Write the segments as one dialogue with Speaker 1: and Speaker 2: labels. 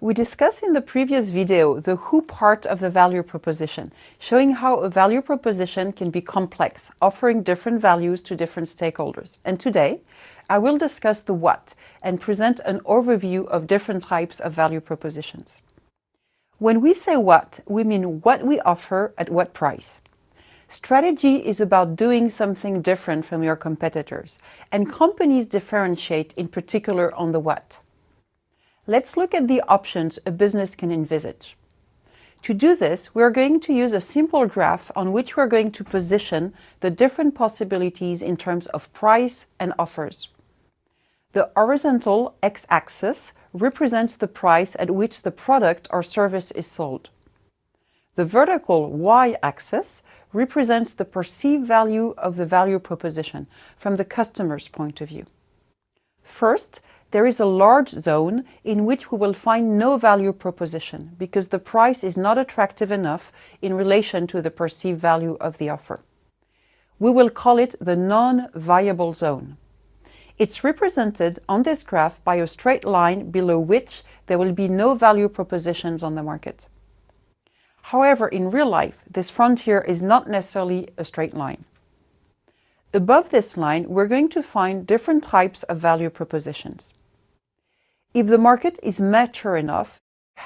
Speaker 1: We discussed in the previous video the who part of the value proposition, showing how a value proposition can be complex, offering different values to different stakeholders. And today, I will discuss the what and present an overview of different types of value propositions. When we say what, we mean what we offer at what price. Strategy is about doing something different from your competitors, and companies differentiate in particular on the what. Let's look at the options a business can envisage. To do this, we're going to use a simple graph on which we're going to position the different possibilities in terms of price and offers. The horizontal x-axis represents the price at which the product or service is sold. The vertical y-axis represents the perceived value of the value proposition from the customer's point of view. First, there is a large zone in which we will find no value proposition because the price is not attractive enough in relation to the perceived value of the offer. We will call it the non-viable zone. It's represented on this graph by a straight line below which there will be no value propositions on the market. However, in real life, this frontier is not necessarily a straight line. Above this line, we're going to find different types of value propositions. If the market is mature enough,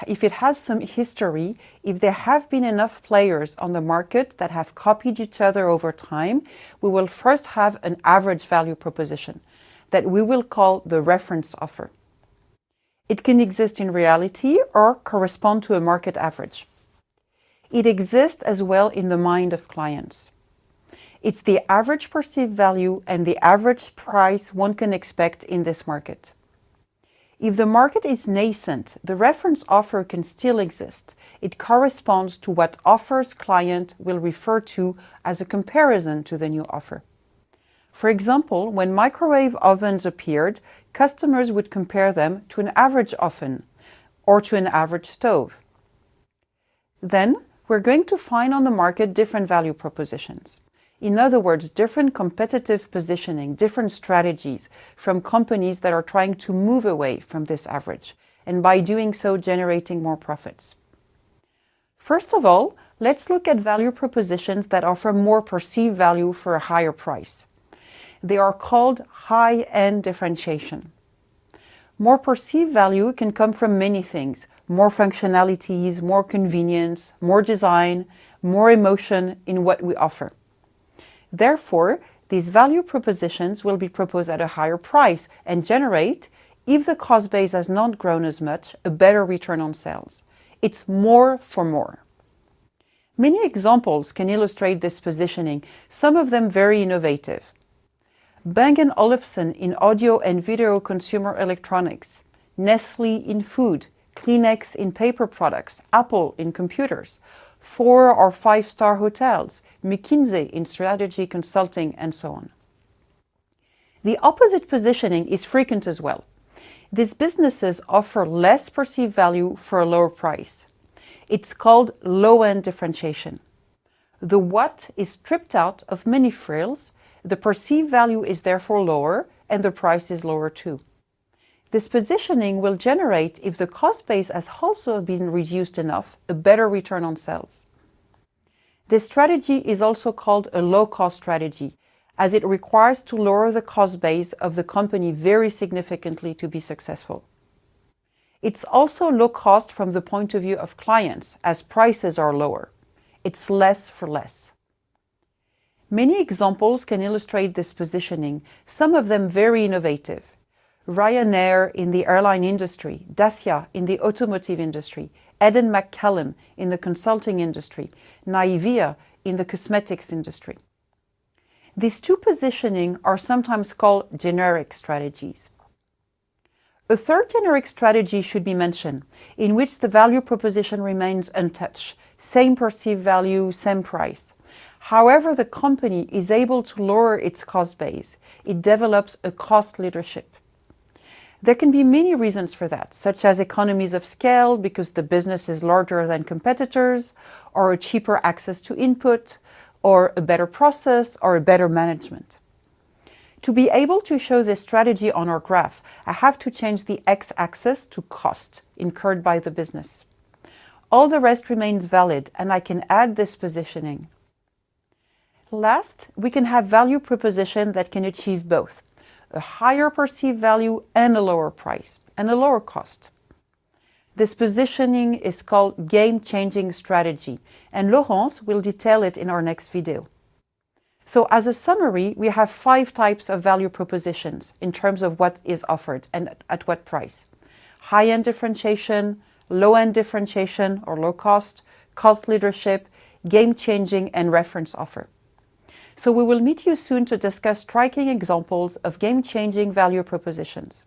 Speaker 1: if it has some history, if there have been enough players on the market that have copied each other over time, we will first have an average value proposition that we will call the reference offer. It can exist in reality or correspond to a market average. It exists as well in the mind of clients. It's the average perceived value and the average price one can expect in this market. If the market is nascent, the reference offer can still exist. It corresponds to what offers client will refer to as a comparison to the new offer. For example, when microwave ovens appeared, customers would compare them to an average oven or to an average stove. Then, we're going to find on the market different value propositions. In other words, different competitive positioning, different strategies from companies that are trying to move away from this average, and by doing so, generating more profits. First of all, let's look at value propositions that offer more perceived value for a higher price. They are called high-end differentiation. More perceived value can come from many things: more functionalities, more convenience, more design, more emotion in what we offer. Therefore, these value propositions will be proposed at a higher price and generate, if the cost base has not grown as much, a better return on sales. It's more for more. Many examples can illustrate this positioning, some of them very innovative. Bang & Olufsen in audio and video consumer electronics, Nestlé in food, Kleenex in paper products, Apple in computers, 4- or 5-star hotels, McKinsey in strategy consulting, and so on. The opposite positioning is frequent as well. These businesses offer less perceived value for a lower price. It's called low-end differentiation. The what is stripped out of many frills, the perceived value is therefore lower, and the price is lower too. This positioning will generate, if the cost base has also been reduced enough, a better return on sales. This strategy is also called a low-cost strategy, as it requires to lower the cost base of the company very significantly to be successful. It's also low cost from the point of view of clients, as prices are lower. It's less for less. Many examples can illustrate this positioning, some of them very innovative. Ryanair in the airline industry, Dacia in the automotive industry, Eden McCallum in the consulting industry, Naivia in the cosmetics industry. These two positioning are sometimes called generic strategies. A third generic strategy should be mentioned, in which the value proposition remains untouched, same perceived value, same price. However, the company is able to lower its cost base. It develops a cost leadership. There can be many reasons for that, such as economies of scale because the business is larger than competitors, or a cheaper access to input, or a better process, or a better management. To be able to show this strategy on our graph, I have to change the x-axis to cost incurred by the business. All the rest remains valid, and I can add this positioning. Last, we can have value proposition that can achieve both a higher perceived value and a lower price and a lower cost. This positioning is called game-changing strategy, and Laurence will detail it in our next video. So as a summary, we have 5 types of value propositions in terms of what is offered and at what price. High-end differentiation, low-end differentiation or low cost, cost leadership, game-changing, and reference offer. So we will meet you soon to discuss striking examples of game-changing value propositions.